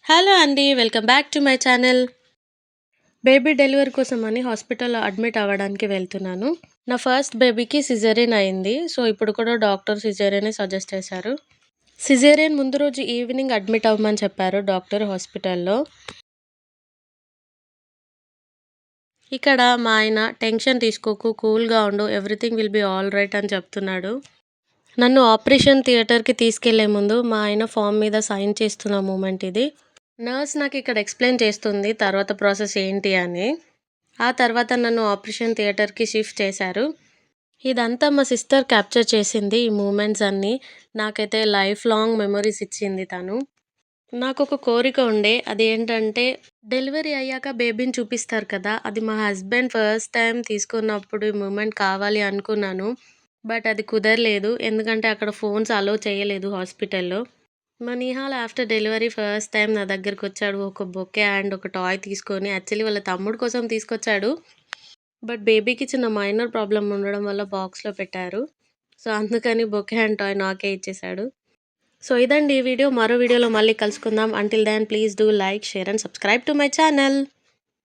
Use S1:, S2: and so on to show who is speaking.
S1: Hello అండి. Welcome back to my channel. Baby delivery కోసమని హాస్పిటల్‌లో అడ్మిట్ అవ్వడానికి వెళ్తున్నాను. నా ఫస్ట్ బేబీకి సిజేరియన్ అయింది. సో, ఇప్పుడు కూడా డాక్టర్ సిజేరియనే సజెస్ట్ చేశారు. సిజేరియన్ ముందు రోజు ఈవినింగ్ అడ్మిట్ అవ్వమని చెప్పారు డాక్టర్ హాస్పిటల్‌లో. ఇక్కడ మా ఆయన టెన్షన్ తీసుకోకు, కూల్‌గా ఉండు, everything will be all right అని చెప్తున్నాడు. నన్ను ఆపరేషన్ థియేటర్‌కి తీసుకెళ్లే ముందు మా ఆయన ఫార్మ్ మీద సైన్ చేస్తున్న మూమెంట్ ఇది. నర్స్ నాకిక్కడ ఎక్స్‌ప్లెయిన్ చేస్తుంది తర్వాత ప్రాసెస్ ఏంటి అని. ఆ తర్వాత నన్ను ఆపరేషన్ థియేటర్‌కి షిఫ్ట్ చేశారు. ఇదంతా మా సిస్టర్ క్యాప్చర్ చేసింది ఈ మూమెంట్స్ అన్నీ. నాకైతే లైఫ్ లాంగ్ మెమోరీస్ ఇచ్చింది తను. నాకొక కోరిక ఉండే. అదేంటంటే డెలివరీ అయ్యాక బేబీని చూపిస్తారు కదా! అది మా హస్బెండ్ ఫస్ట్ టైమ్ తీసుకున్నప్పుడు ఈ మూమెంట్ కావాలి అనుకున్నాను. బట్ అది కుదరలేదు. ఎందుకంటే అక్కడ ఫోన్స్ అలో చేయలేదు హాస్పిటల్‌లో. మా Nihal after delivery first time నా దగ్గరకొచ్చాడు. ఒక బొకే అండ్ ఒక టాయ్ తీసుకొని యాక్చువల్లీ వాళ్ళ తమ్ముడు కోసం తీసుకొచ్చాడు. బట్ బేబీకి చిన్న మైనర్ ప్రాబ్లమ్ ఉండడం వల్ల బాక్స్‌లో పెట్టారు. సో, అందుకని బొకే అండ్ టాయ్ నాకే ఇచ్చేసాడు. సో, ఇదండి ఈ వీడియో. మరో వీడియోలో మళ్ళీ కలుసుకుందాం. Until then please do like, share and subscribe to my channel.